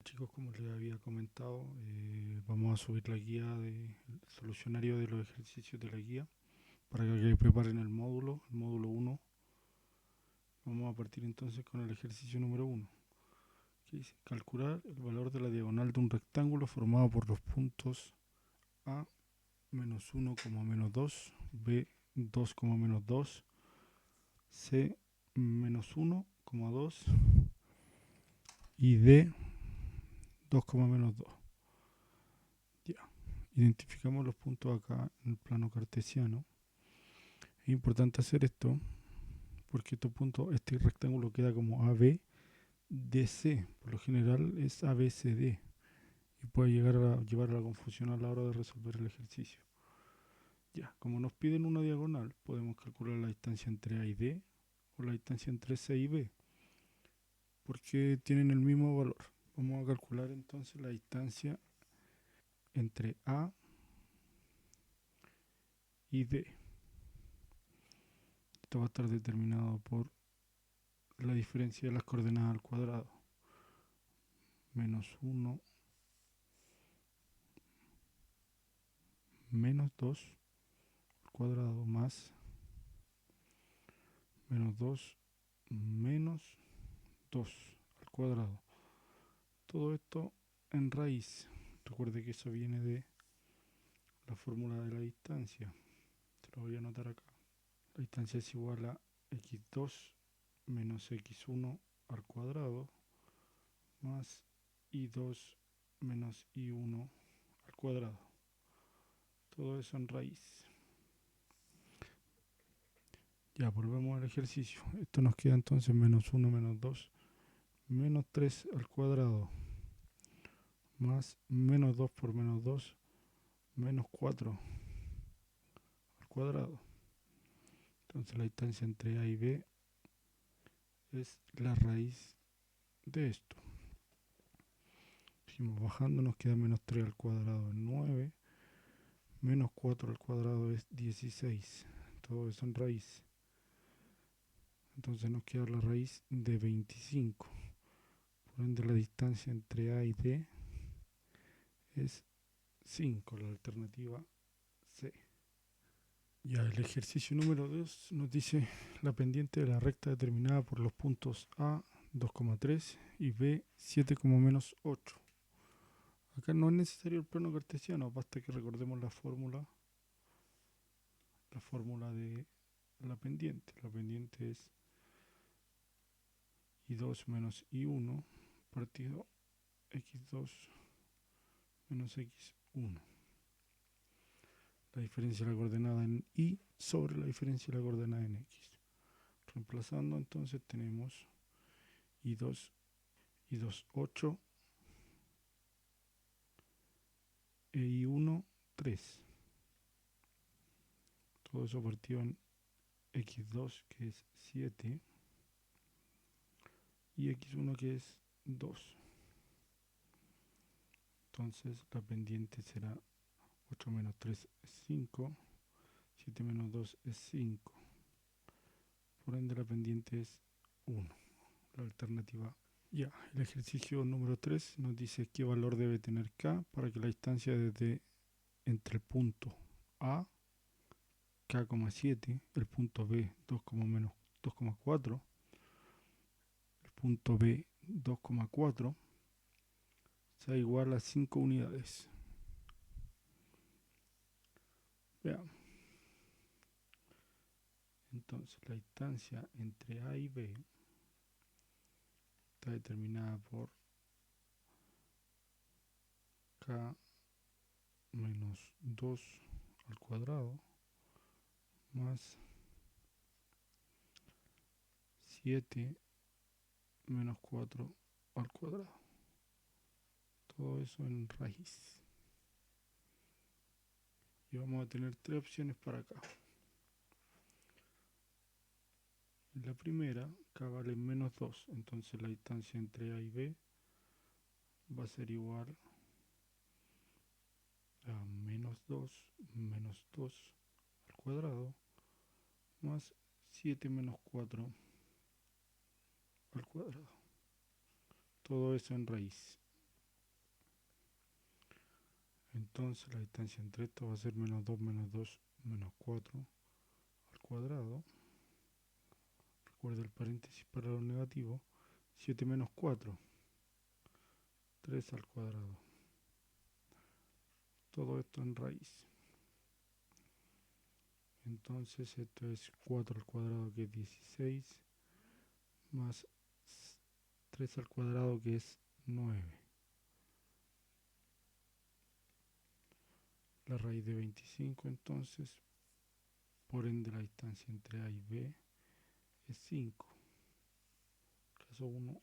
chicos, como les había comentado, vamos a subir la guía del solucionario de los ejercicios de la guía para que preparen el módulo 1. Vamos a partir entonces con el ejercicio número 1, que dice calcular el valor de la diagonal de un rectángulo formado por los puntos A menos 1, menos 2, B 2, menos 2, C menos 1, 2 y D 2, menos 2. Identificamos los puntos acá en el plano cartesiano. Es importante hacer esto porque estos puntos, este rectángulo queda como AB, DC. Por lo general es ABCD y puede llegar a llevar a la confusión a la hora de resolver el ejercicio. Ya, como nos piden una diagonal, podemos calcular la distancia entre A y D o la distancia entre C y B, porque tienen el mismo valor. Vamos a calcular entonces la distancia entre A y D. Esto va a estar determinado por la diferencia de las coordenadas al cuadrado. Menos 1, menos 2 al cuadrado más menos 2 menos 2 al cuadrado. Todo esto en raíz. Recuerde que eso viene de la fórmula de la distancia. Te lo voy a anotar acá. La distancia es igual a x2 menos x1 al cuadrado más y2 menos y1 al cuadrado. Todo eso en raíz. Ya, volvemos al ejercicio. Esto nos queda entonces menos 1 menos 2 menos 3 al cuadrado más menos 2 por menos 2 menos 4 al cuadrado. Entonces la distancia entre A y B es la raíz de esto. Seguimos bajando, nos queda menos 3 al cuadrado es 9, menos 4 al cuadrado es 16. Todo eso en raíz. Entonces nos queda la raíz de 25. Por ende la distancia entre A y D es 5, la alternativa C. Ya, el ejercicio número 2 nos dice la pendiente de la recta determinada por los puntos A 2,3 y B 7, menos 8. Acá no es necesario el plano cartesiano, basta que recordemos la fórmula de la pendiente. La pendiente es I2 menos I1 partido X2 menos X1. La diferencia de la coordenada en Y sobre la diferencia de la coordenada en X. Reemplazando entonces tenemos I2, 8 e I1, 3. Todo eso partido en X2 que es 7 y X1 que es 2. Entonces la pendiente será 8 menos 3 es 5, 7 menos 2 es 5. Por ende la pendiente es 1, la alternativa. Ya, el ejercicio número 3 nos dice qué valor debe tener K para que la distancia desde entre el punto A, K,7, el punto B, 2, menos 2,4, el punto B, 2,4, sea igual a 5 unidades. Veamos. Entonces, la distancia entre A y B está determinada por K menos 2 al cuadrado más 7 menos 4 al cuadrado. Todo eso en raíz. Y vamos a tener tres opciones para acá. En la primera, K vale menos 2, entonces la distancia entre A y B va a ser igual a menos 2 al cuadrado más 7 menos 4 al cuadrado. Todo eso en raíz. Entonces la distancia entre estos va a ser menos 2 menos 4 al cuadrado. Recuerda el paréntesis para los negativos. 7 menos 4, 3 al cuadrado. Todo esto en raíz. Entonces esto es 4 al cuadrado, que es 16, más 3 al cuadrado, que es 9. La raíz de 25, entonces, por ende la distancia entre A y B es 5. Caso 1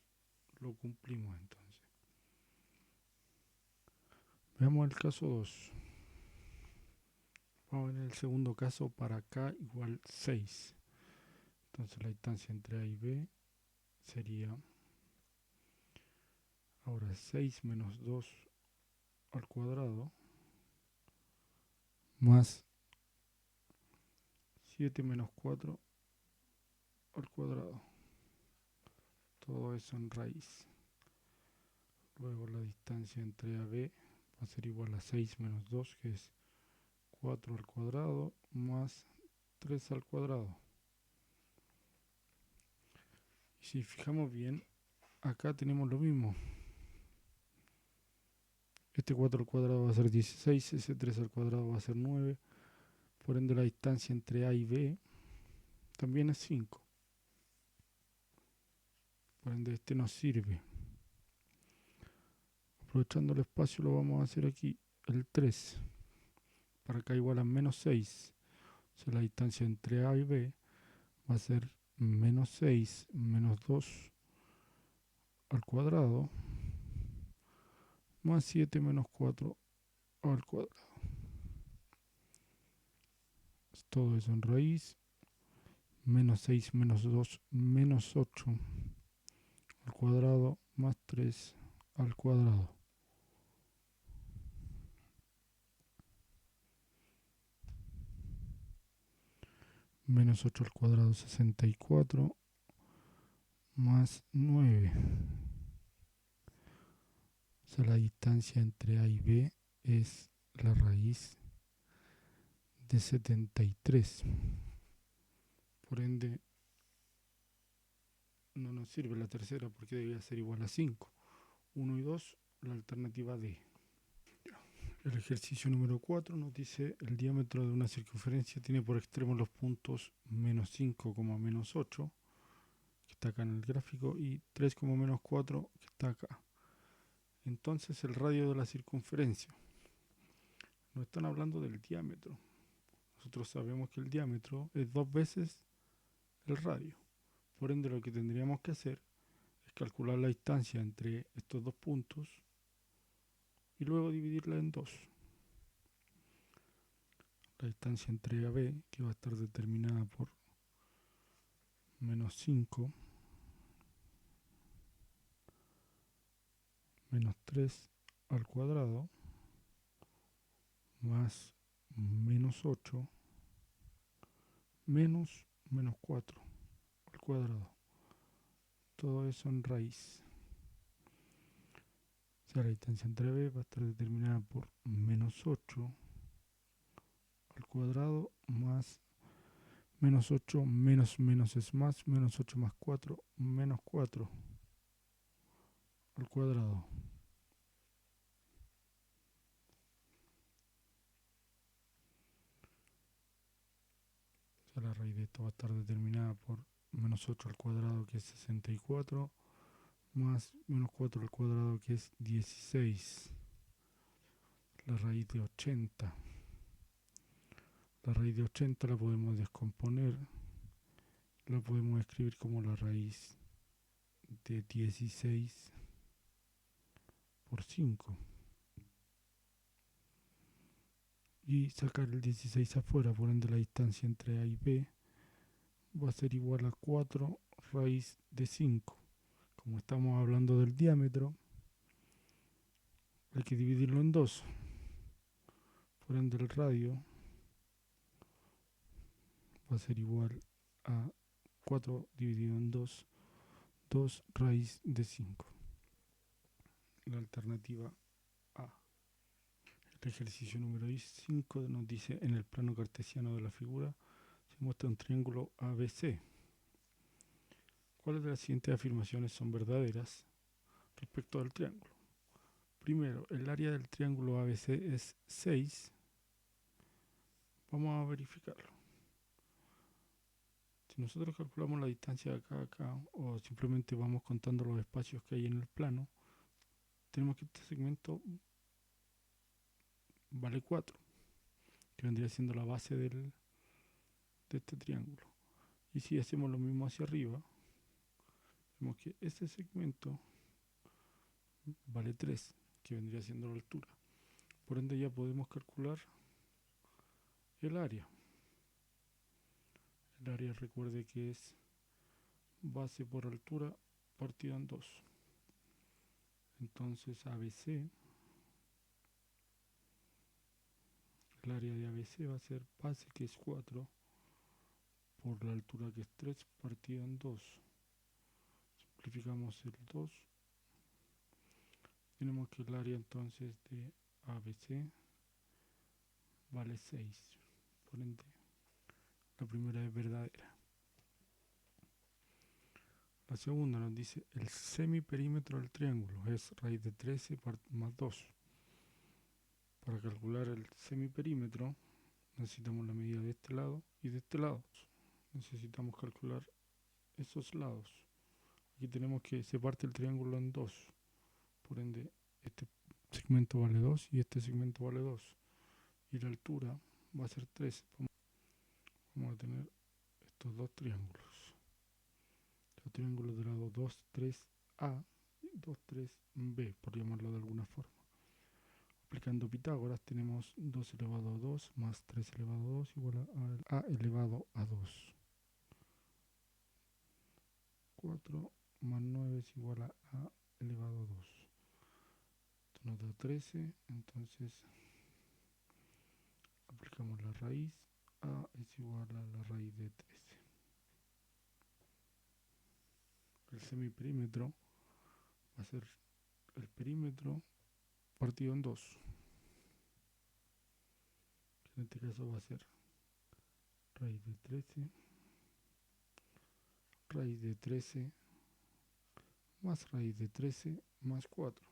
lo cumplimos entonces. Veamos el caso 2. Vamos a ver el segundo caso para K igual 6. Entonces la distancia entre A y B sería ahora 6 menos 2 al cuadrado más 7 menos 4 al cuadrado. Todo eso en raíz. Luego la distancia entre A y B va a ser igual a 6 menos 2, que es 4 al cuadrado, más 3 al cuadrado. Y si fijamos bien, acá tenemos lo mismo. Este 4 al cuadrado va a ser 16, ese 3 al cuadrado va a ser 9. Por ende la distancia entre A y B también es 5. Por ende este nos sirve. Aprovechando el espacio lo vamos a hacer aquí, el 3. Para acá igual a menos 6. O sea, la distancia entre A y B va a ser menos 6 menos 2 al cuadrado más 7 menos 4 al cuadrado. Todo eso en raíz. Menos 6 menos 2 menos 8 al cuadrado más 3 al cuadrado. Menos 8 al cuadrado 64 más 9. O sea, la distancia entre A y B es la raíz de 73. Por ende, no nos sirve la tercera porque debía ser igual a 5. 1 y 2, la alternativa D. El ejercicio número 4 nos dice el diámetro de una circunferencia tiene por extremo los puntos menos 5, menos 8, que está acá en el gráfico, y 3, menos 4, que está acá. Entonces el radio de la circunferencia. Nos están hablando del diámetro. Nosotros sabemos que el diámetro es 2 veces el radio. Por ende lo que tendríamos que hacer es calcular la distancia entre estos dos puntos y luego dividirla en 2. La distancia entre A y B, que va a estar determinada por menos 5 menos 3 al cuadrado más menos 8 menos 4 al cuadrado. Todo eso en raíz. O sea, la distancia entre B va a estar determinada por menos 8 al cuadrado más menos 8 menos menos es más, menos 8 más 4 menos 4 al cuadrado. O sea, la raíz de esto va a estar determinada por menos 8 al cuadrado, que es 64, más menos 4 al cuadrado, que es 16. La raíz de 80. La raíz de 80 la podemos descomponer. La podemos escribir como la raíz de 16 por 5. Y sacar el 16 afuera, por ende la distancia entre A y B va a ser igual a 4 raíz de 5. Como estamos hablando del diámetro, hay que dividirlo en 2. Por ende el radio va a ser igual a 4 dividido en 2, 2 raíz de 5. La alternativa A. El ejercicio número 5 nos dice: en el plano cartesiano de la figura se muestra un triángulo ABC. ¿Cuáles de las siguientes afirmaciones son verdaderas respecto al triángulo? Primero, el área del triángulo ABC es 6. Vamos a verificarlo. Si nosotros calculamos la distancia de acá a acá, o simplemente vamos contando los espacios que hay en el plano, tenemos que este segmento vale 4, que vendría siendo la base de este triángulo. Y si hacemos lo mismo hacia arriba, vemos que este segmento vale 3, que vendría siendo la altura. Por ende ya podemos calcular el área. El área, recuerde que es base por altura partida en 2. Entonces ABC, el área de ABC va a ser base, que es 4, por la altura, que es 3, partida en 2. Simplificamos el 2. Tenemos que el área entonces de ABC vale 6. Por ende, la primera es verdadera. La segunda nos dice: el semiperímetro del triángulo es raíz de 13 más 2. Para calcular el semiperímetro necesitamos la medida de este lado y de este lado. Necesitamos calcular esos lados. Aquí tenemos que se parte el triángulo en 2. Por ende, este segmento vale 2 y este segmento vale 2. Y la altura va a ser 3. Vamos a tener estos dos triángulos. Los triángulos de lado 2, 3A y 2, 3B, por llamarlo de alguna forma. Aplicando Pitágoras tenemos 2 elevado a 2 más 3 elevado a 2 igual a elevado a 2. 4 más 9 es igual a elevado a 2. Esto nos da 13, entonces aplicamos la raíz. A es igual a la raíz de 13. El semiperímetro va a ser el perímetro partido en 2. En este caso va a ser raíz de 13, raíz de 13 más raíz de 13 más 4.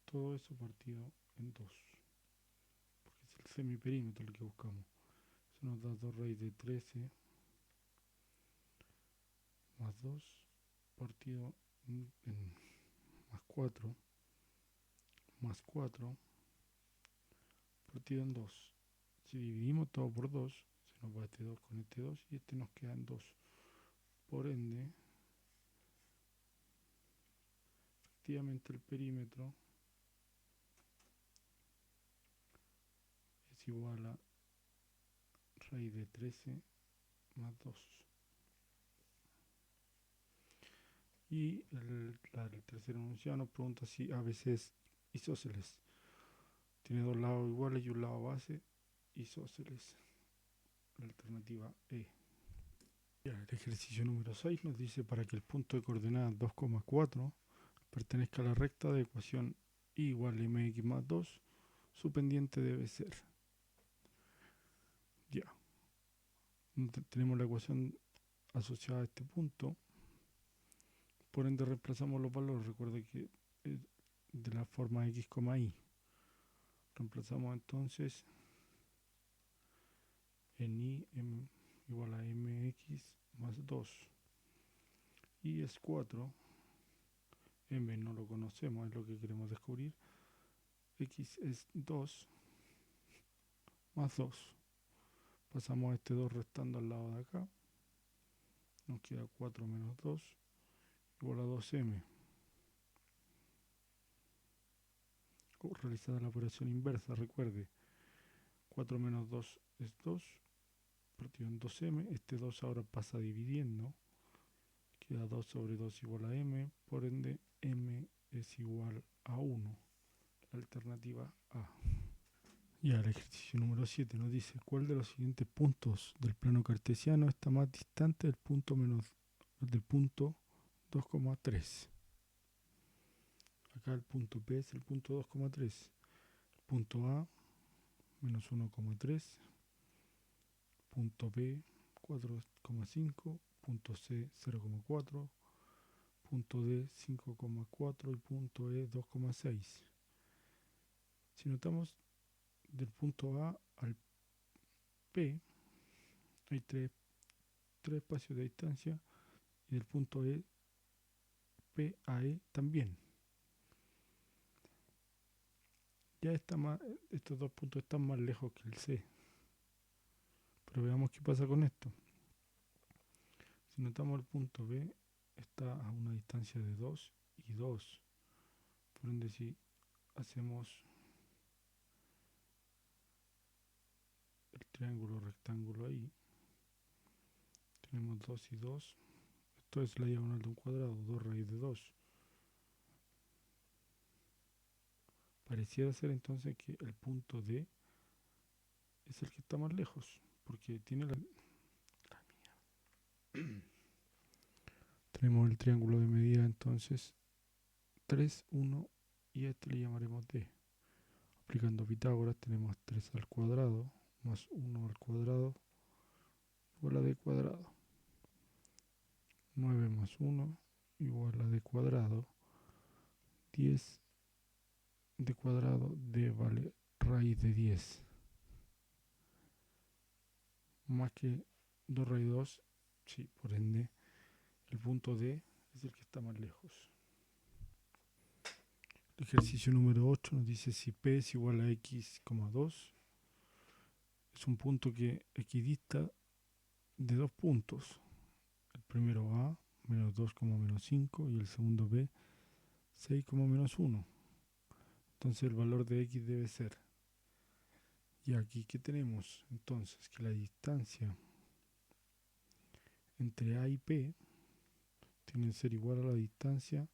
Todo eso partido en 2, porque es el semiperímetro el que buscamos. Eso nos da 2 raíz de 13 más 2 partido en más 4 más 4 partido en 2. Si dividimos todo por 2, se nos va este 2 con este 2 y este nos queda en 2. Por ende, efectivamente el perímetro es igual a raíz de 13 más 2. Y el tercer enunciado nos pregunta si ABC es isósceles. Tiene dos lados iguales y un lado base, isósceles. La alternativa E. Ya, el ejercicio número 6 nos dice: para que el punto de coordenadas 2,4 pertenezca a la recta de ecuación y igual a mx más 2, su pendiente debe ser. Ya. Tenemos la ecuación asociada a este punto. Por ende reemplazamos los valores. Recuerda que de la forma x, y. Reemplazamos entonces en y igual a mx más 2. Y es 4. M no lo conocemos, es lo que queremos descubrir. X es 2 más 2. Pasamos este 2 restando al lado de acá. Nos queda 4 menos 2 igual a 2m. Realizada la operación inversa, recuerde, 4 menos 2 es 2, partido en 2m. Este 2 ahora pasa dividiendo. Queda 2 sobre 2 igual a m. Por ende, m es igual a 1. La alternativa A. Ya, el ejercicio número 7 nos dice cuál de los siguientes puntos del plano cartesiano está más distante del punto 2,3. Acá el punto P es el punto 2,3. El punto A, menos 1,3. Punto B, 4,5. Punto C, 0,4. Punto D, 5,4. Y punto E, 2,6. Si notamos del punto A al P, hay tres espacios de distancia, y del punto E, P a E también. Ya estos dos puntos están más lejos que el C. Pero veamos qué pasa con esto. Si notamos el punto B está a una distancia de 2 y 2. Por ende, si hacemos el triángulo rectángulo ahí, tenemos 2 y 2. Esto es la diagonal de un cuadrado, 2 raíz de 2. Pareciera ser entonces que el punto D es el que está más lejos, porque tiene tenemos el triángulo de medida entonces 3, 1 y a este le llamaremos D. Aplicando Pitágoras tenemos 3 al cuadrado más 1 al cuadrado igual a D cuadrado. 9 más 1 igual a D cuadrado. 10 D cuadrado, D vale raíz de 10. Más que 2 raíz de 2, sí, por ende el punto D es el que está más lejos. El ejercicio número 8 nos dice si P es igual a x,2, es un punto que equidista de dos puntos. El primero A, menos 2, menos 5, y el segundo B, 6, menos 1. Entonces el valor de x debe ser. Y aquí, ¿qué tenemos? Entonces, que la distancia entre A y P tiene que ser igual a la distancia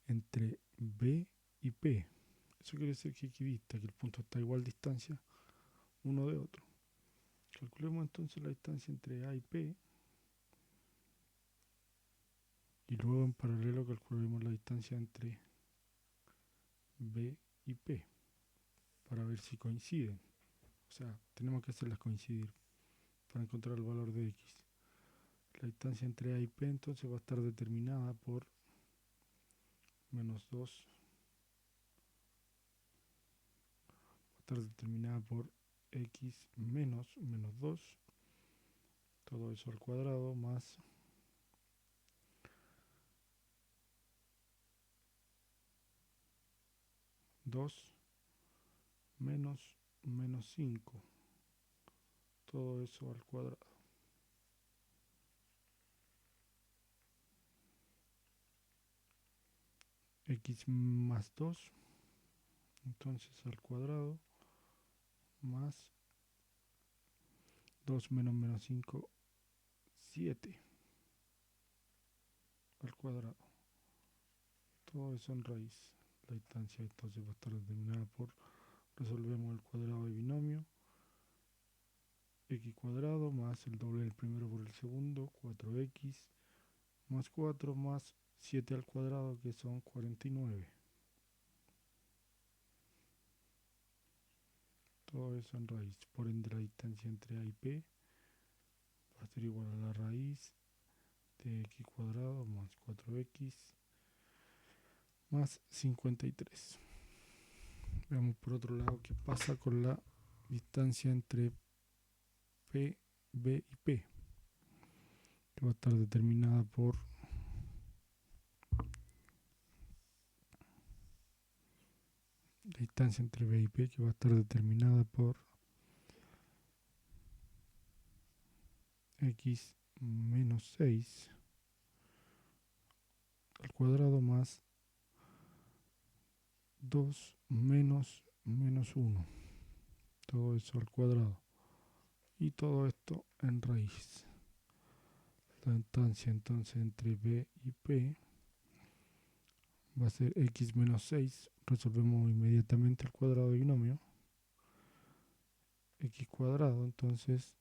entre B y P. Eso quiere decir que equidista, que el punto está a igual distancia uno de otro. Calculemos entonces la distancia entre A y P. Y luego en paralelo calcularemos la distancia entre B y P para ver si coinciden. O sea, tenemos que hacerlas coincidir para encontrar el valor de x. La distancia entre A y P entonces va a estar determinada por menos 2. Va a estar determinada por x menos 2. Todo eso al cuadrado más 2 menos 5. Todo eso al cuadrado. X más 2. Entonces al cuadrado más 2 menos 5, 7 al cuadrado. Todo eso en raíz. La distancia entonces va a estar determinada por, resolvemos el cuadrado de binomio, x cuadrado más el doble del primero por el segundo, 4x más 4 más 7 al cuadrado, que son 49. Todo eso en raíz. Por ende la distancia entre A y P va a ser igual a la raíz de x cuadrado más 4x más 53. Veamos por otro lado qué pasa con la distancia entre P, B y P, que va a estar determinada por la distancia entre B y P, que va a estar determinada por x menos 6 al cuadrado más 2 menos 1. Todo eso al cuadrado. Y todo esto en raíz. La distancia entonces entre B y P va a ser x menos 6. Resolvemos inmediatamente el cuadrado de binomio. x cuadrado, entonces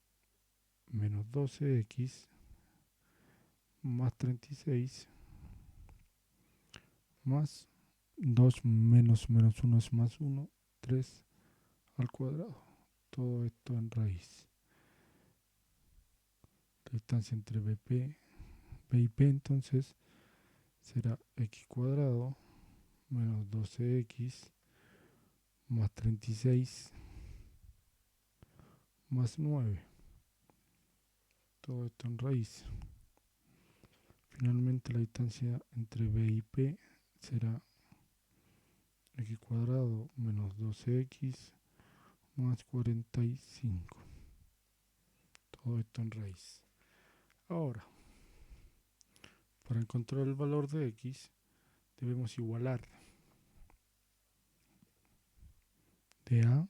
menos 12x más 36 más 2 menos 1 es más 1, 3 al cuadrado. Todo esto en raíz. La distancia entre B y P entonces será x cuadrado menos 12x más 36 más 9. Todo esto en raíz. Finalmente la distancia entre B y P será x cuadrado menos 12x más 45. Todo esto en raíz. Ahora, para encontrar el valor de x, debemos igualar de A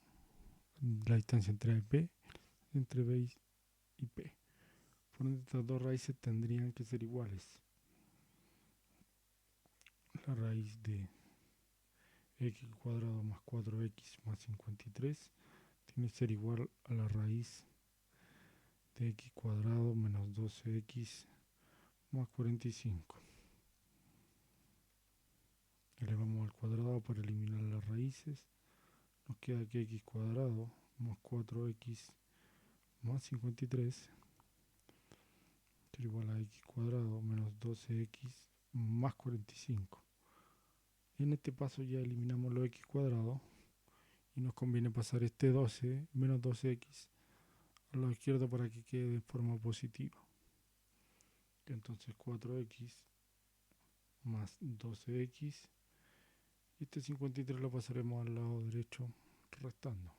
la distancia entre B y P. Por ende, estas dos raíces tendrían que ser iguales. La raíz de x cuadrado más 4x más 53 tiene que ser igual a la raíz de x cuadrado menos 12x más 45. Elevamos al cuadrado para eliminar las raíces. Nos queda que x cuadrado más 4x más 53 será igual a x cuadrado menos 12x más 45. En este paso ya eliminamos los x cuadrados y nos conviene pasar este 12 menos 12x al lado izquierdo para que quede de forma positiva. Entonces 4x más 12x y este 53 lo pasaremos al lado derecho restando.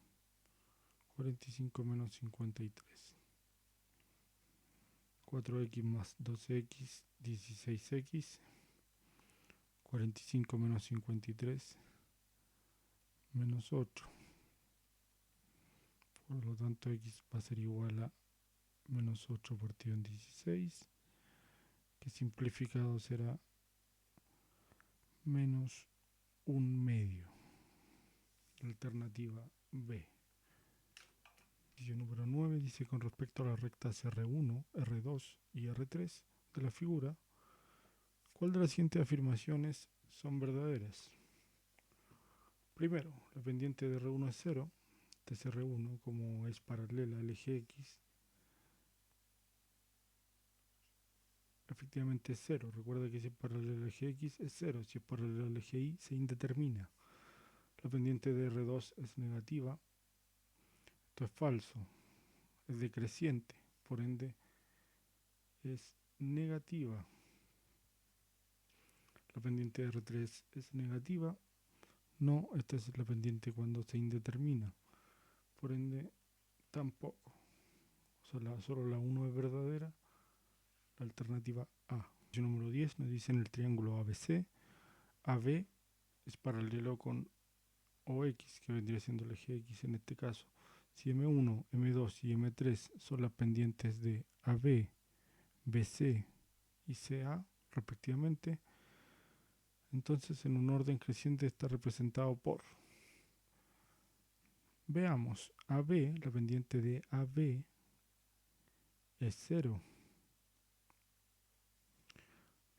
45 menos 53. 4x más 12x, 16x. 45 menos 53, menos 8. Por lo tanto, x va a ser igual a menos 8 partido en 16, que simplificado será menos 1/2. Alternativa B. Ejercicio número 9 dice: con respecto a las rectas R1, R2 y R3 de la figura, ¿cuál de las siguientes afirmaciones son verdaderas? Primero, la pendiente de R1 es 0. Entonces R1, como es paralela al eje X, efectivamente es 0. Recuerda que si es paralela al eje X es 0. Si es paralela al eje Y se indetermina. La pendiente de R2 es negativa. Esto es falso. Es decreciente. Por ende es negativa. La pendiente de R3 es negativa. No, esta es la pendiente cuando se indetermina. Por ende tampoco. O sea, solo la 1 es verdadera. La alternativa A. Número 10 nos dice: en el triángulo ABC, AB es paralelo con OX, que vendría siendo el eje X en este caso. Si M1, M2 y M3 son las pendientes de AB, BC y CA, respectivamente, entonces en un orden creciente está representado por... Veamos, AB, la pendiente de AB es 0.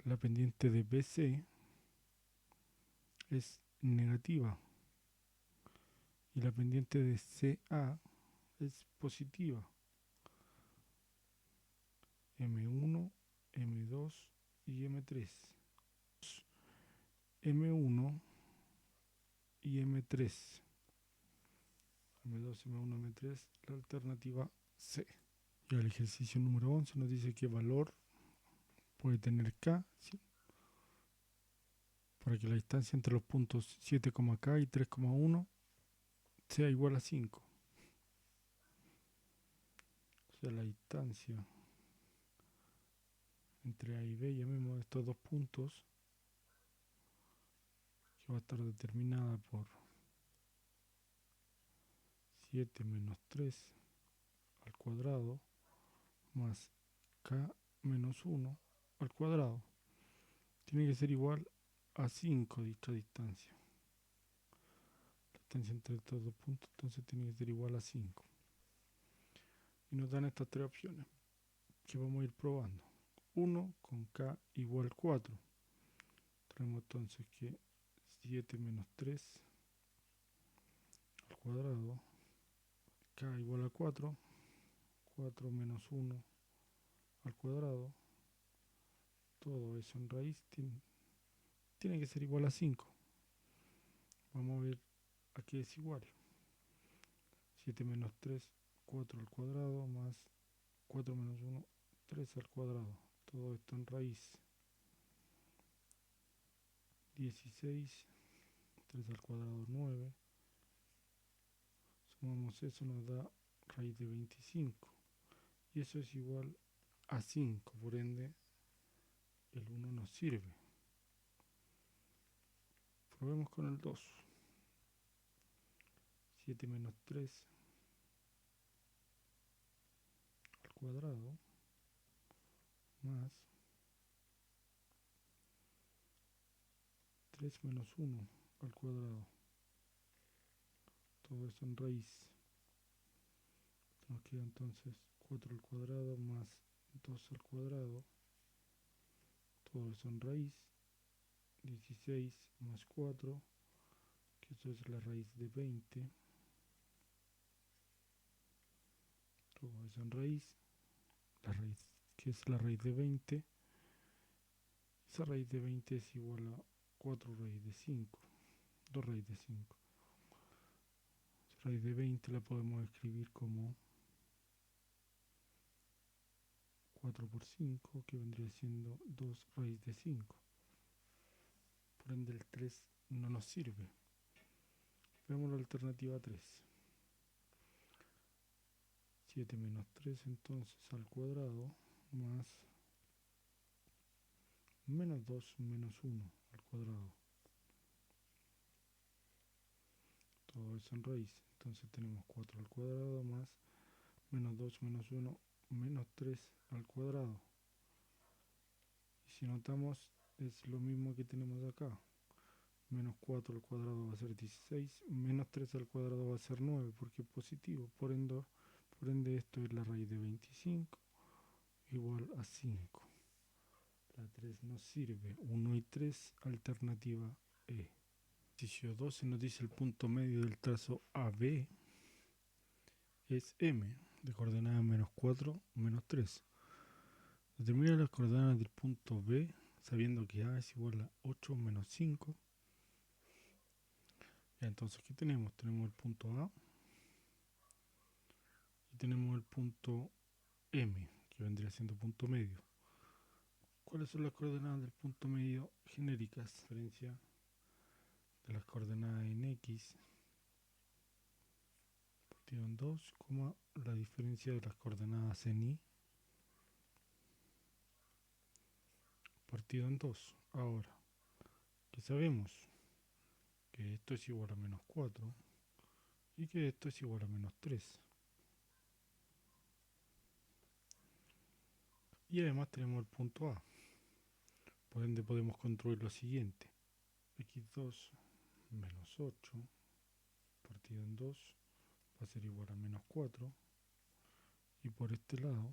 La pendiente de BC es negativa. Y la pendiente de CA es positiva. M1, M2 y M3. M1 y M3. M2, M1, M3, la alternativa C. Y el ejercicio número 11 nos dice qué valor puede tener K, ¿sí?, para que la distancia entre los puntos 7,K y 3,1 sea igual a 5. O sea, la distancia entre A y B, llamemos estos dos puntos, que va a estar determinada por 7 menos 3 al cuadrado más K menos 1 al cuadrado. Tiene que ser igual a 5 dicha distancia. La distancia entre estos dos puntos entonces tiene que ser igual a 5. y nos dan estas tres opciones que vamos a ir probando. 1 con k igual 4. Tenemos entonces que 7 menos 3 al cuadrado, k igual a 4, 4 menos 1 al cuadrado, todo eso en raíz tiene que ser igual a 5. Vamos a ver a qué es igual. 7 menos 3, 4 al cuadrado, más 4 menos 1, 3 al cuadrado. Todo esto en raíz. 16, 3 al cuadrado, 9. Sumamos eso, nos da raíz de 25. Y eso es igual a 5, por ende el 1 nos sirve. Probemos con el 2. 7 menos 3 al cuadrado, más 3 menos 1 al cuadrado. Todo eso en raíz. Nos queda entonces 4 al cuadrado más 2 al cuadrado. Todo eso en raíz. 16 más 4, que eso es la raíz de 20. Todo eso en raíz. La raíz, que es la raíz de 20. Esa raíz de 20 es igual a 4 raíz de 5. 2 raíz de 5. Esa raíz de 20 la podemos escribir como 4 por 5, que vendría siendo 2 raíz de 5. Por ende el 3 no nos sirve. Veamos la alternativa 3. 7 menos 3 entonces al cuadrado, más menos 2 menos 1 al cuadrado. Todo eso en raíz. Entonces tenemos 4 al cuadrado más menos 2 menos 1 menos 3 al cuadrado. Y si notamos es lo mismo que tenemos acá. Menos 4 al cuadrado va a ser 16, menos 3 al cuadrado va a ser 9 porque es positivo. Por ende esto es la raíz de 25 igual a 5. La 3 nos sirve. 1 y 3, alternativa E. Ejercicio 12 nos dice el punto medio del trazo AB es M, de coordenada menos 4, menos 3. Determina las coordenadas del punto B, sabiendo que A es igual a 8 menos 5. Ya, entonces, ¿qué tenemos? Tenemos el punto A y tenemos el punto M, que vendría siendo punto medio. ¿Cuáles son las coordenadas del punto medio genéricas? Diferencia de las coordenadas en X partido en 2, la diferencia de las coordenadas en Y partido en 2. Ahora, que sabemos que esto es igual a menos 4 y que esto es igual a menos 3. Y además tenemos el punto A. Por ende podemos construir lo siguiente. X2 menos 8 partido en 2 va a ser igual a menos 4. Y por este lado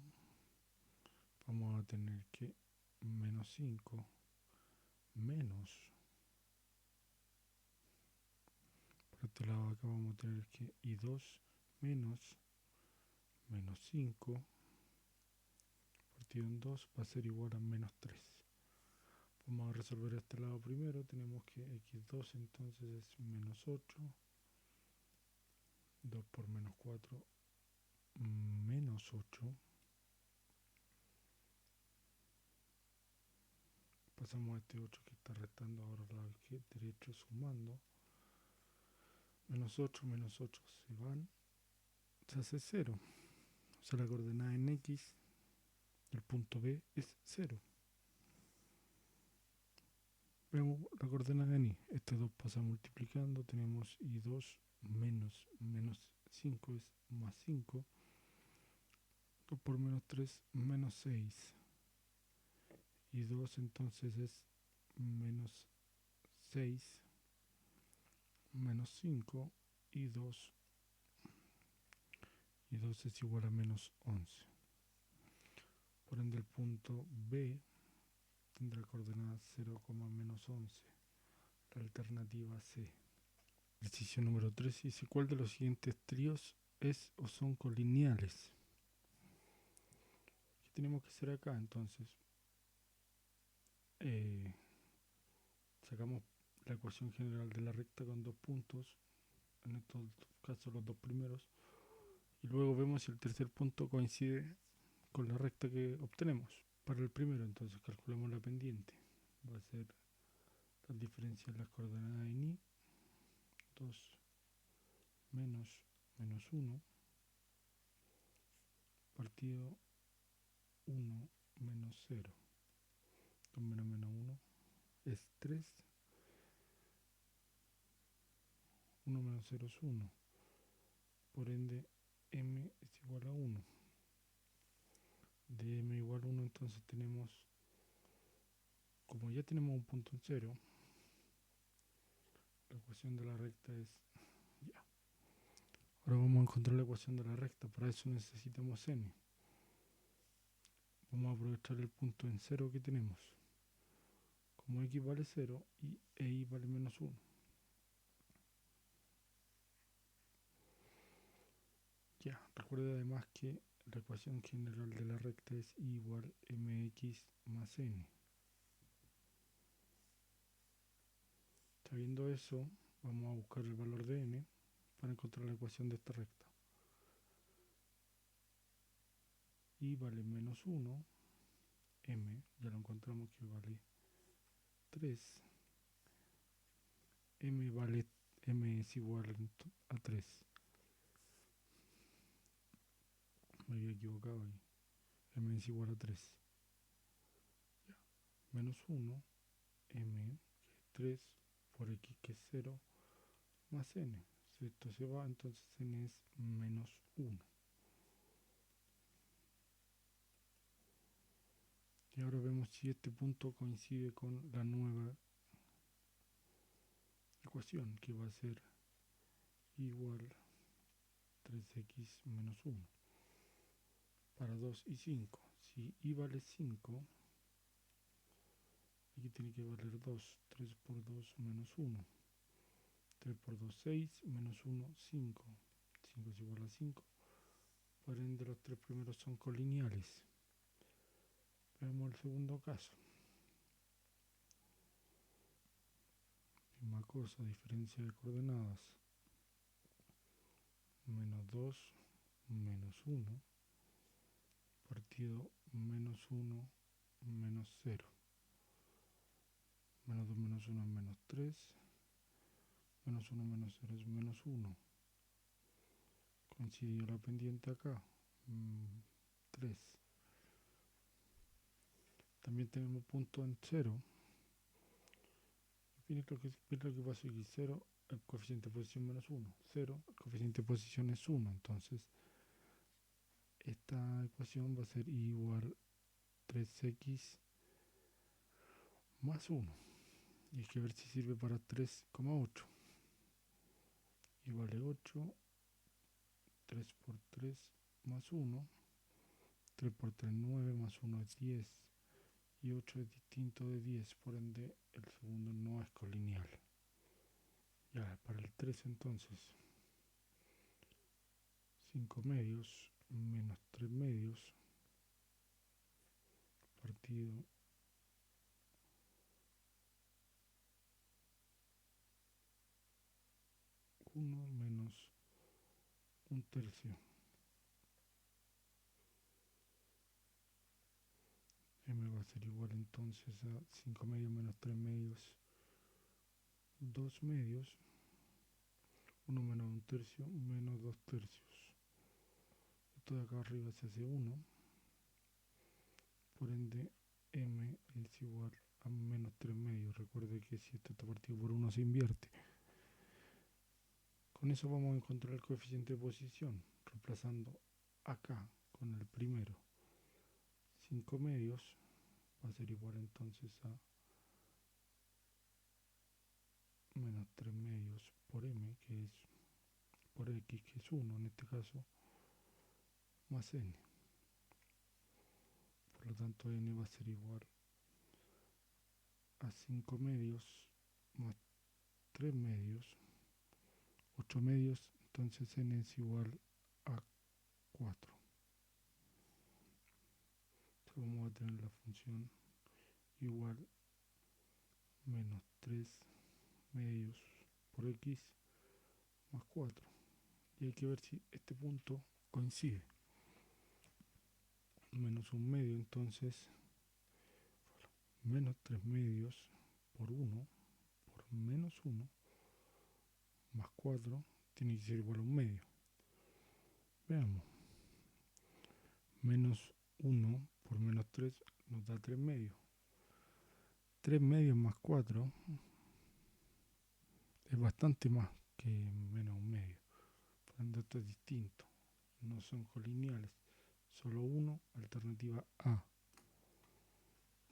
vamos a tener que menos 5 menos. Por este lado acá vamos a tener que I2 menos 5 partido en 2 va a ser igual a menos 3. Vamos a resolver este lado primero. Tenemos que x2 entonces es menos 8. 2 por menos 4 menos 8. Pasamos a este 8 que está restando ahora al lado derecho sumando. Menos 8 se van. Se hace 0. O sea, la coordenada en X del punto B es 0. Vemos la coordenada en Y. Este 2 pasa multiplicando. Tenemos I2 menos 5 es más 5. 2 por menos 3 menos 6. Y 2 entonces es menos 6 menos 5 y 2 y 2 es igual a menos 11. Por ende el punto B tendrá coordenadas 0, menos 11. La alternativa C. Ejercicio número 3 dice: ¿cuál de los siguientes tríos es o son colineales? ¿Qué tenemos que hacer acá? Entonces, sacamos la ecuación general de la recta con dos puntos, en estos casos los dos primeros, y luego vemos si el tercer punto coincide con la recta que obtenemos. Para el primero, entonces, calculamos la pendiente. Va a ser la diferencia de las coordenadas en I, 2 menos 1, partido 1 menos 0. 2 menos 1 es 3. 1 menos 0 es 1. Por ende, m es igual a 1. De m igual a 1, entonces tenemos, como ya tenemos un punto en 0, la ecuación de la recta es ya. Ahora vamos a encontrar la ecuación de la recta. Para eso necesitamos n. Vamos a aprovechar el punto en 0 que tenemos. Como x vale 0 y y vale menos 1. Ya, recuerda además que la ecuación general de la recta es I igual mx más n. Sabiendo eso, vamos a buscar el valor de n para encontrar la ecuación de esta recta. I vale menos 1, m, ya lo encontramos que vale 3, m es igual a 3. Me había equivocado ahí. M es igual a 3. Ya. Menos 1, m, que es 3, por x, que es 0, más n. Si esto se va, entonces n es menos 1. Y ahora vemos si este punto coincide con la nueva ecuación, que va a ser igual 3x menos 1. Para 2 y 5. Si y vale 5, aquí tiene que valer 2. 3 por 2 menos 1. 3 por 2, 6, menos 1, 5. 5 es igual a 5. Por ende, los tres primeros son colineales. Veamos el segundo caso. Misma cosa, diferencia de coordenadas. Menos 2, menos 1. Partido menos 1, menos 0. Menos 2 menos 1 es menos 3. Menos 1 menos 0 es menos 1. Coincidió la pendiente acá. 3. También tenemos punto en 0. Mira lo que pasa aquí. 0, el coeficiente de posición menos 1. 0, el coeficiente de posición es 1. Entonces, esta ecuación va a ser igual 3x más 1. Y hay que ver si sirve para 3,8. Y vale 8. 3 por 3 más 1. 3 por 3, 9 más 1 es 10. Y 8 es distinto de 10. Por ende, el segundo no es colineal. Ya, para el 3 entonces. 5 medios menos 3 medios. Partido 1 menos 1/3. M va a ser igual entonces a 5 medios menos 3 medios, 2 medios. 1 menos 1/3 menos 2/3. Esto de acá arriba se hace 1. Por ende, m es igual a menos 3 medios. Recuerde que si esto está partido por 1 se invierte. Con eso vamos a encontrar el coeficiente de posición, reemplazando acá con el primero. 5 medios va a ser igual entonces a menos 3 medios por m, que es por x, que es 1 en este caso, más n. Por lo tanto, n va a ser igual a 5 medios más 3 medios, 8 medios, entonces n es igual a 4. Entonces vamos a tener la función igual menos 3 medios por x más 4. Y hay que ver si este punto coincide. Menos un medio, entonces menos 3 medios por 1 por menos 1 más 4 tiene que ser igual a un medio. Veamos. Menos 1 por menos 3 nos da 3 medios. 3 medios más 4 es bastante más que menos un medio. Por lo tanto, esto es distinto. No son colineales. Solo uno, alternativa A.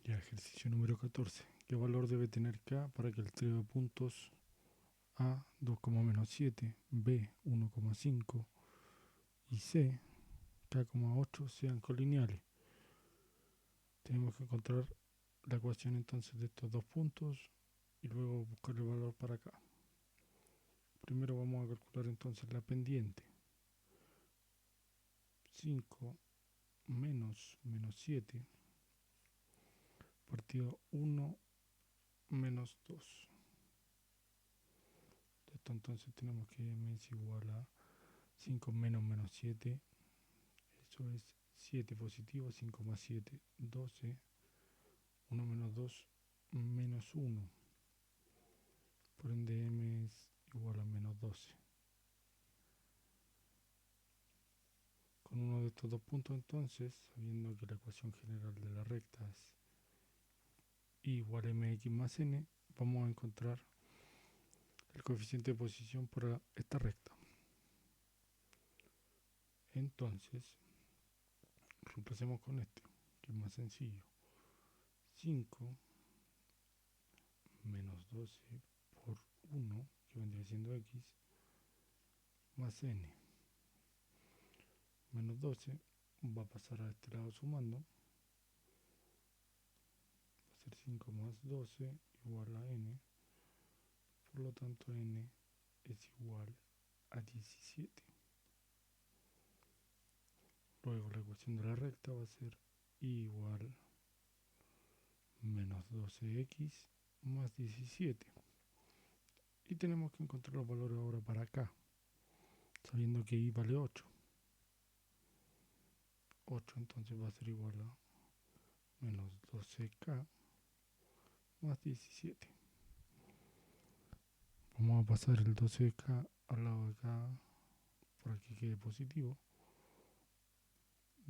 Ya, ejercicio número 14. ¿Qué valor debe tener K para que el trío de puntos A 2,-7, B 1,5 y C K,8 sean colineales? Tenemos que encontrar la ecuación entonces de estos dos puntos y luego buscar el valor para acá. Primero vamos a calcular entonces la pendiente. 5 menos 7 partido 1 menos 2. Esto entonces tenemos que m es igual a 5 menos 7. Eso es 7 positivo, 5 más 7, 12. 1 menos 2, menos 1. Por ende m es igual a menos 12. Con uno de estos dos puntos entonces, sabiendo que la ecuación general de la recta es y igual a mx más n, vamos a encontrar el coeficiente de posición para esta recta. Entonces, reemplacemos con este, que es más sencillo. 5 menos 12 por 1, que vendría siendo x, más n. Menos 12 va a pasar a este lado sumando. Va a ser 5 más 12 igual a n. Por lo tanto, n es igual a 17. Luego la ecuación de la recta va a ser igual menos 12x más 17. Y tenemos que encontrar los valores ahora para acá, sabiendo que y vale 8. 8 entonces va a ser igual a menos 12k más 17. Vamos a pasar el 12k al lado de acá para que quede positivo.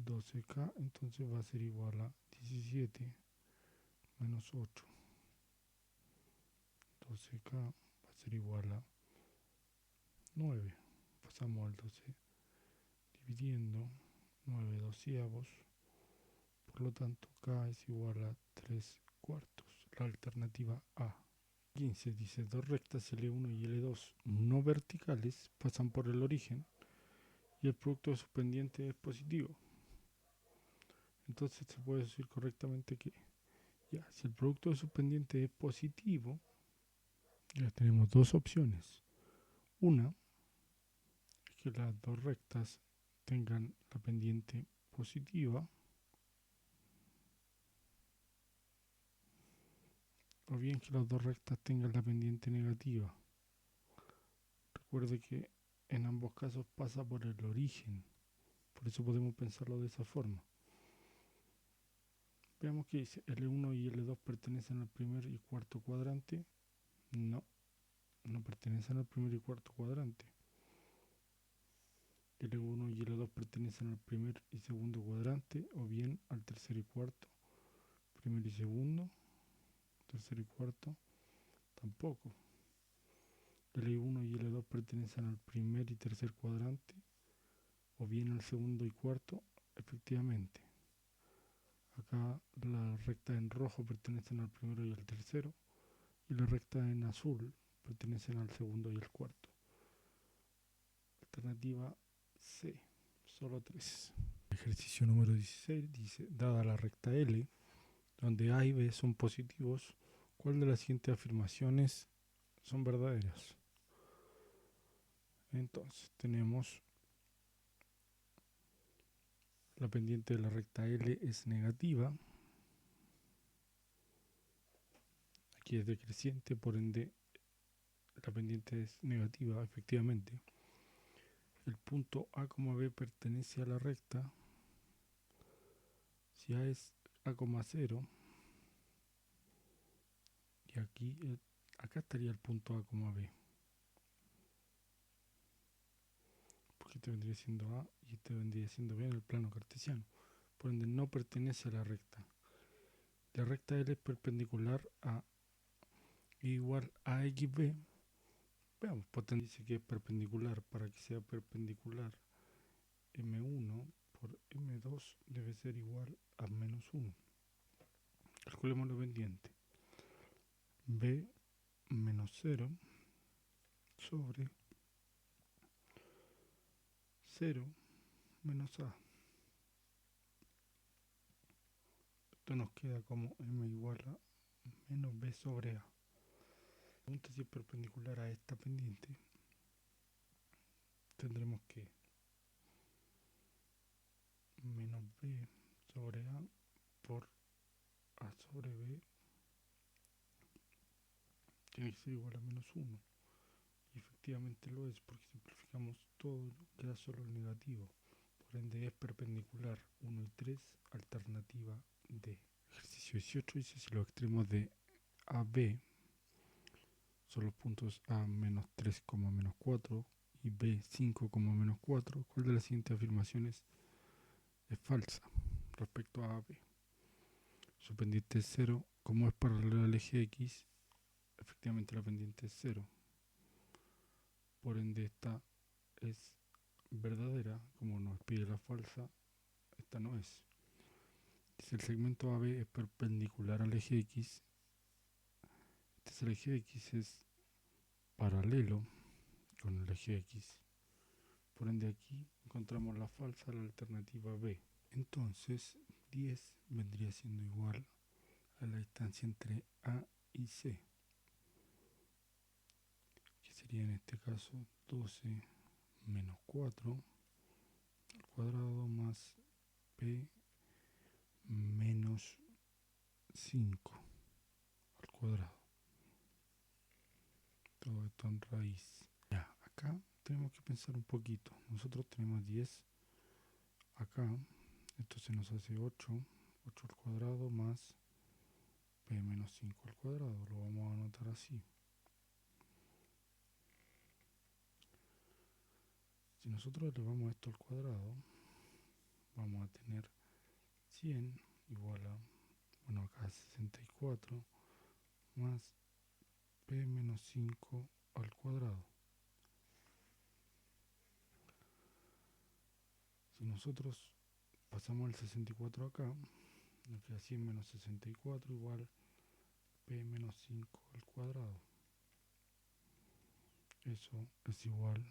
12k entonces va a ser igual a 17 menos 8. 12k va a ser igual a 9. Pasamos al 12 dividiendo 9 doceavos. Por lo tanto, k es igual a 3 cuartos. La alternativa A. 15 dice, dos rectas L1 y L2 no verticales pasan por el origen y el producto de sus pendientes es positivo. Entonces se puede decir correctamente que ya, si el producto de sus pendientes es positivo, ya tenemos dos opciones. Una es que las dos rectas tengan la pendiente positiva, o bien que las dos rectas tengan la pendiente negativa. Recuerde que en ambos casos pasa por el origen, por eso podemos pensarlo de esa forma. Veamos que dice L1 y L2 pertenecen al primer y cuarto cuadrante. No, no pertenecen al primer y cuarto cuadrante. L1 y L2 pertenecen al primer y segundo cuadrante, o bien al tercer y cuarto. Primero y segundo, tercer y cuarto, tampoco. L1 y L2 pertenecen al primer y tercer cuadrante, o bien al segundo y cuarto, efectivamente. Acá las rectas en rojo pertenecen al primero y al tercero, y las rectas en azul pertenecen al segundo y al cuarto. Alternativa C, solo 3. Ejercicio número 16 dice, dada la recta L, donde A y B son positivos, ¿cuál de las siguientes afirmaciones son verdaderas? Entonces tenemos la pendiente de la recta L es negativa, aquí es decreciente, por ende la pendiente es negativa, efectivamente. El punto A, B pertenece a la recta. Si A es A, 0, y aquí, acá estaría el punto A, B, porque este vendría siendo A y este vendría siendo B en el plano cartesiano, por ende no pertenece a la recta. La recta L es perpendicular a igual a XB. Veamos, pues dice que es perpendicular. Para que sea perpendicular, M1 por M2 debe ser igual a menos 1. Calculemos lo pendiente. B menos 0 sobre 0 menos A. Esto nos queda como M igual a menos B sobre A. La pregunta si es perpendicular a esta pendiente. Tendremos que menos B sobre A por A sobre B tiene que ser igual a menos 1. Y efectivamente lo es, porque simplificamos todo, queda solo el negativo. Por ende es perpendicular 1 y 3, alternativa D. Ejercicio 18 dice si los extremos de AB son los puntos A menos 3, menos 4 y B 5, menos 4, ¿cuál de las siguientes afirmaciones es falsa respecto a AB? Su pendiente es 0, como es paralelo al eje X, efectivamente la pendiente es 0. Por ende esta es verdadera, como nos pide la falsa, esta no es. Si el segmento AB es perpendicular al eje X, entonces el eje X es paralelo con el eje X. Por ende aquí encontramos la falsa, la alternativa B. Entonces 10 vendría siendo igual a la distancia entre A y C, que sería en este caso 12 menos 4 al cuadrado más B menos 5 al cuadrado. Todo esto en raíz. Ya, acá tenemos que pensar un poquito. Nosotros tenemos 10 acá. Esto se nos hace 8 al cuadrado más b menos 5 al cuadrado. Lo vamos a anotar así. Si nosotros elevamos esto al cuadrado, vamos a tener 100 igual a, bueno, acá 64 más b menos 5 al cuadrado. Si nosotros pasamos el 64 acá, nos queda 100 menos 64 igual b menos 5 al cuadrado. Eso es igual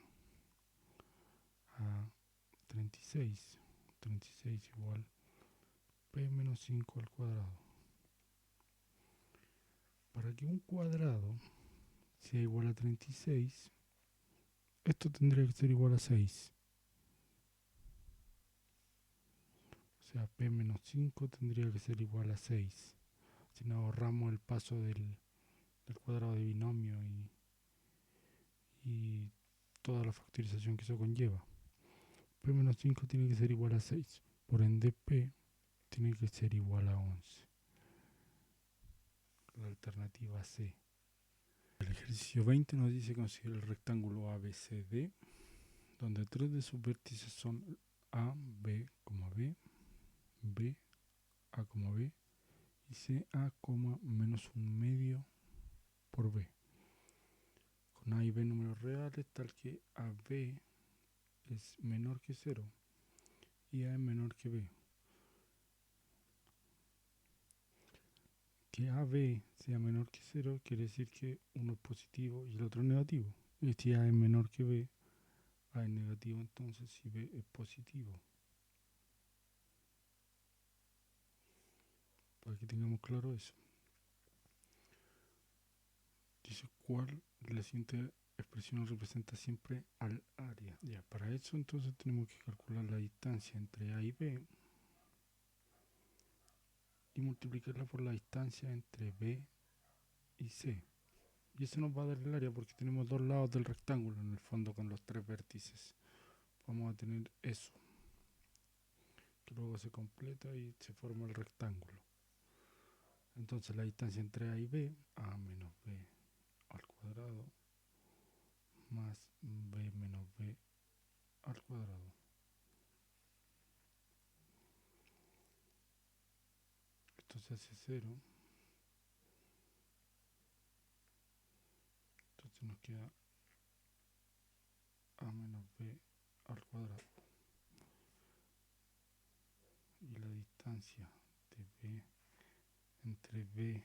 a 36. 36 igual b menos 5 al cuadrado. Para que un cuadrado sea igual a 36, esto tendría que ser igual a 6. O sea, p menos 5 tendría que ser igual a 6. Si nos ahorramos el paso del cuadrado de binomio y toda la factorización que eso conlleva. P menos 5 tiene que ser igual a 6. Por ende, P tiene que ser igual a 11. La alternativa C. El ejercicio 20 nos dice considerar el rectángulo ABCD, donde 3 de sus vértices son A, B, B, B, A, B y C, A, menos un medio por B. Con A y B números reales, tal que AB es menor que 0 y A es menor que B. Que AB sea menor que 0 quiere decir que uno es positivo y el otro es negativo. Y si A es menor que B, A es negativo entonces si B es positivo. para que tengamos claro eso. Dice, ¿cuál de las siguientes expresiones representa siempre al área? Ya, para eso entonces tenemos que calcular la distancia entre A y B y multiplicarla por la distancia entre B y C. Y eso nos va a dar el área porque tenemos dos lados del rectángulo en el fondo con los tres vértices. Vamos a tener eso, que luego se completa y se forma el rectángulo. Entonces la distancia entre A y B, A menos B al cuadrado, más B menos B al cuadrado. Esto se hace 0. Entonces nos queda A menos B al cuadrado. Y la distancia de B entre B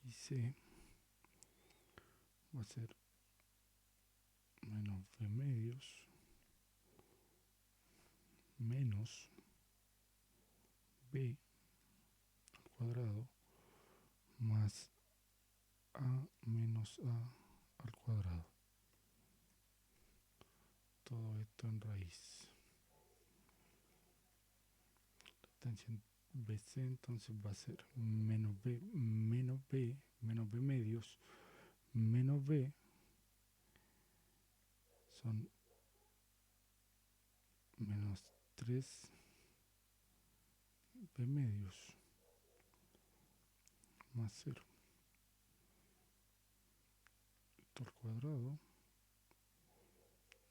y C va a ser menos B medios menos B al cuadrado más A menos A al cuadrado. Todo esto en raíz. La distancia en BC entonces va a ser menos B medios menos B son menos 3 B medios más 0. Esto al cuadrado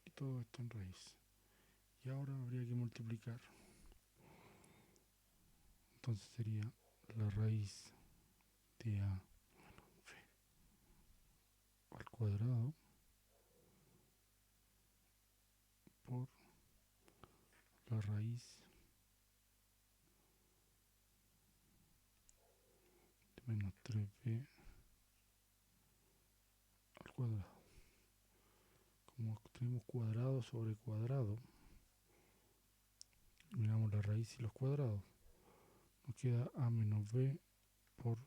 y todo esto en raíz. Y ahora habría que multiplicar. Entonces sería la raíz de A al cuadrado por la raíz de menos 3B al cuadrado. Como tenemos cuadrado sobre cuadrado, miramos la raíz y los cuadrados. Nos queda A menos B por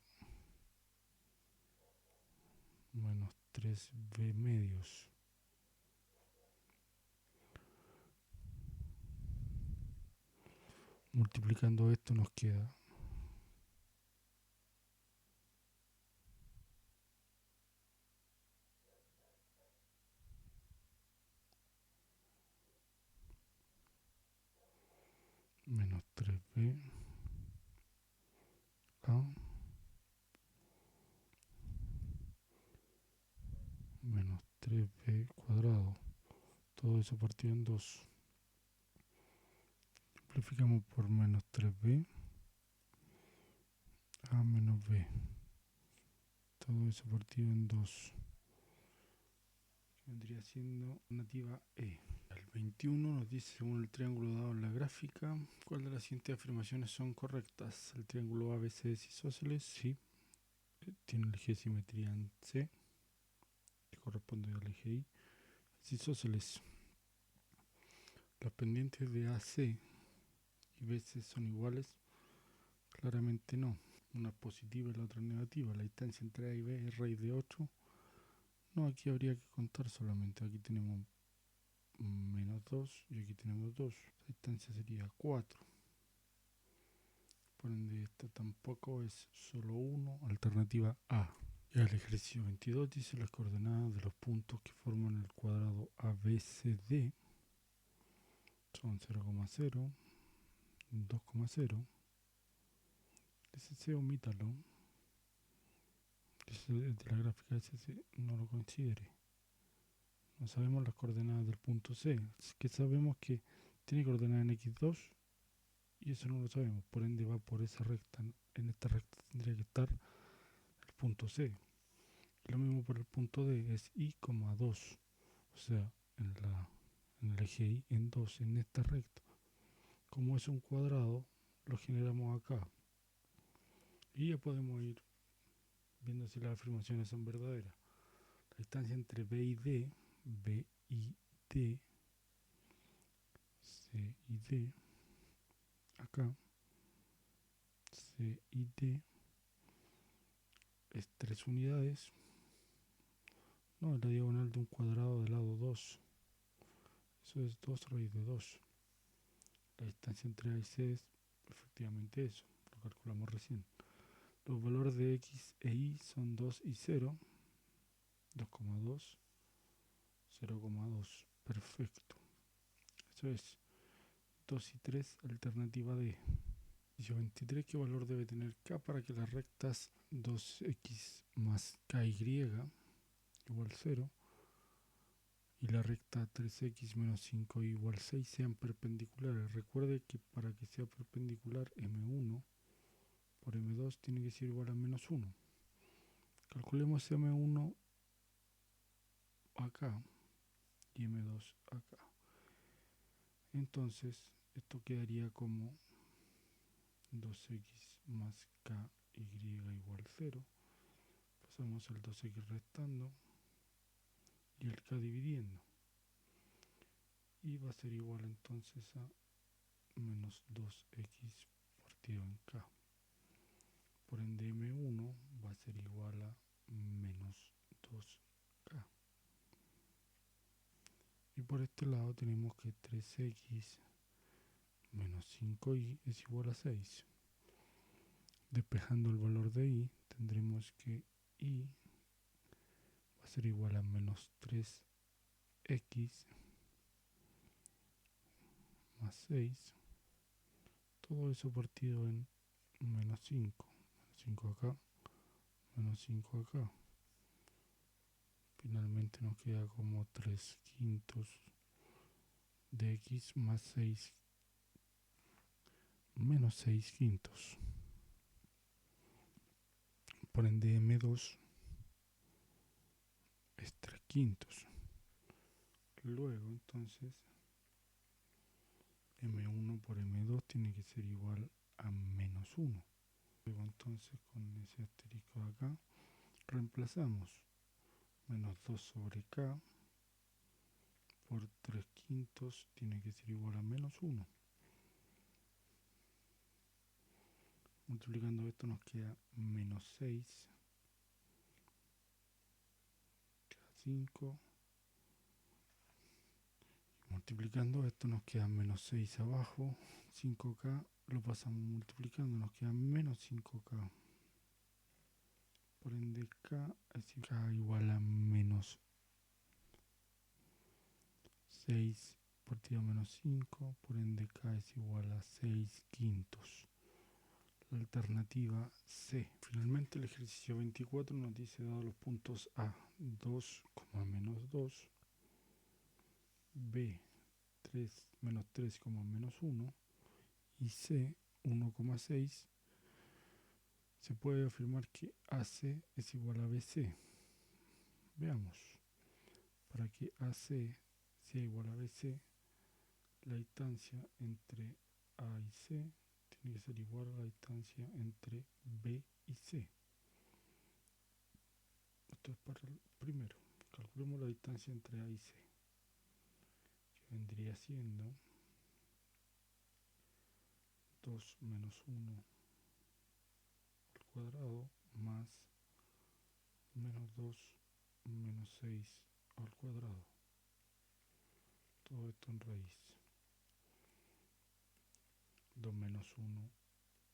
menos 3B medios. Multiplicando esto nos queda menos 3B A menos 3B cuadrado. Todo eso partido en 2. Simplificamos por menos 3B A menos B. Todo eso partido en 2. Vendría siendo alternativa E. El 21 nos dice, según el triángulo dado en la gráfica, ¿cuál de las siguientes afirmaciones son correctas? El triángulo ABC es isósceles, sí. Tiene el eje de simetría en C, que corresponde al eje Y. Es isósceles. Las pendientes de AC y BC son iguales. Claramente no. Una es positiva y la otra es negativa. La distancia entre A y B es raíz de 8. No, aquí habría que contar solamente. Aquí tenemos menos 2 y aquí tenemos 2. La distancia sería 4. Por ende, esta tampoco es solo 1. Alternativa A. Ya el ejercicio 22 dice las coordenadas de los puntos que forman el cuadrado ABCD son 0,0, 2,0. Ese C omítalo. Ese de la gráfica ese no lo considere. No sabemos las coordenadas del punto C. Así que sabemos que tiene coordenadas en X2 y eso no lo sabemos. Por ende va por esa recta. En esta recta tendría que estar el punto C. Lo mismo por el punto D. Es I, 2. O sea, en el eje Y en 2 en esta recta. Como es un cuadrado, lo generamos acá. Y ya podemos ir viendo si las afirmaciones son verdaderas. La distancia entre B y D, C y D, acá, C y D es 3 unidades. No, es la diagonal de un cuadrado del lado 2. Eso es 2 raíz de 2. La distancia entre A y C es efectivamente eso. Lo calculamos recién. Los valores de X e Y son 2 y 0. 2,2. 0,2. Perfecto. Eso es 2 y 3, alternativa D. Ejercicio 23, ¿qué valor debe tener K para que las rectas 2x más KY igual 0 y la recta 3x menos 5y igual 6 sean perpendiculares? Recuerde que para que sea perpendicular M1 por M2 tiene que ser igual a menos 1. Calculemos M1 acá y M2 acá. Entonces esto quedaría como 2x más KY igual 0. Pasamos el 2x restando y el K dividiendo. Y va a ser igual entonces a menos 2x partido en K. Por ende M1 va a ser igual a menos 2K. Y por este lado tenemos que 3x menos 5y es igual a 6. Despejando el valor de y, tendremos que y va a ser igual a menos 3x más 6. Todo eso partido en menos 5. Menos 5 acá, menos 5 acá. Finalmente nos queda como 3 quintos de x más 6 menos 6 quintos. Por ende M2 es 3 quintos. Luego entonces M1 por M2 tiene que ser igual a menos 1. Luego entonces con ese asterisco de acá reemplazamos menos 2 sobre K por 3 quintos tiene que ser igual a menos 1. Multiplicando esto nos queda menos 6, queda 5. Multiplicando esto nos queda menos 6 abajo, 5K, lo pasamos multiplicando, nos queda menos 5K. Por ende K es K igual a menos 6 partido a menos 5, por ende K es igual a 6 quintos. La alternativa C. Finalmente el ejercicio 24 nos dice, dado los puntos A, 2, menos 2, B, 3, menos 3, menos 1 y C, 1,6, se puede afirmar que AC es igual a BC. Veamos. Para que AC sea igual a BC, la distancia entre A y C tiene que ser igual a la distancia entre B y C. Esto es para el primero. Calculemos la distancia entre A y C, que vendría siendo 2 menos 1 al cuadrado más menos 2 menos 6 al cuadrado. Todo esto en raíz. 2 menos 1,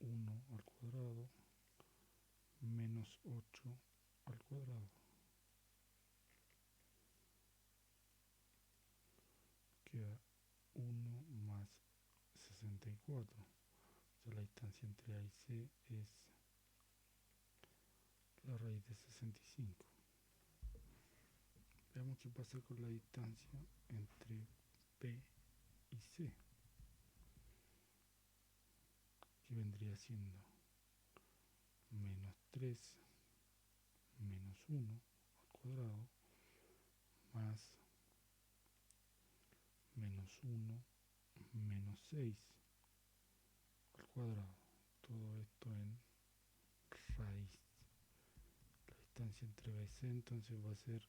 1 al cuadrado, menos 8 al cuadrado. Queda 1 más 64. O sea, la distancia entre A y C es la raíz de 65. Veamos qué pasa con la distancia entre B y C, que vendría siendo menos 3 menos 1 al cuadrado más menos 1 menos 6 al cuadrado. Todo esto en raíz. La distancia entre B y C entonces va a ser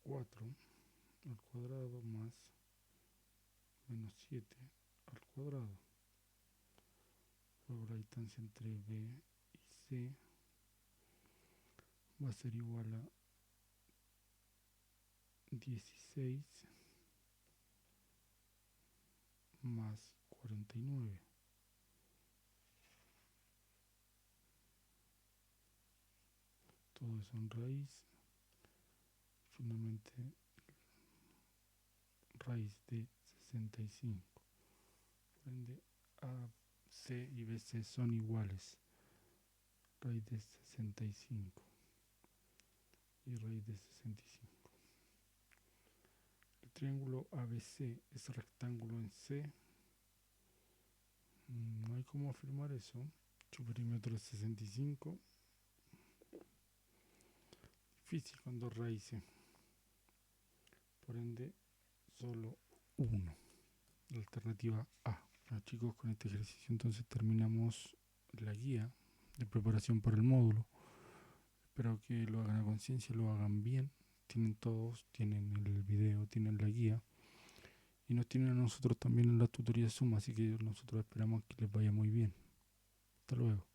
4 al cuadrado más menos 7 al cuadrado. la distancia entre B y C va a ser igual a 16 más 49. Todo eso en raíz. Finalmente, raíz de 65. Por ende, AC y BC son iguales. Raíz de 65 y raíz de 65. El triángulo ABC es rectángulo en C. No hay cómo afirmar eso. Su perímetro es 65. Difícil con dos raíces. Por ende, solo 1. La alternativa A. Bueno, chicos, con este ejercicio entonces terminamos la guía de preparación para el módulo. Espero que lo hagan a conciencia, lo hagan bien. Tienen todos, tienen el video, tienen la guía. Y nos tienen a nosotros también en la tutoría Zoom, así que nosotros esperamos que les vaya muy bien. Hasta luego.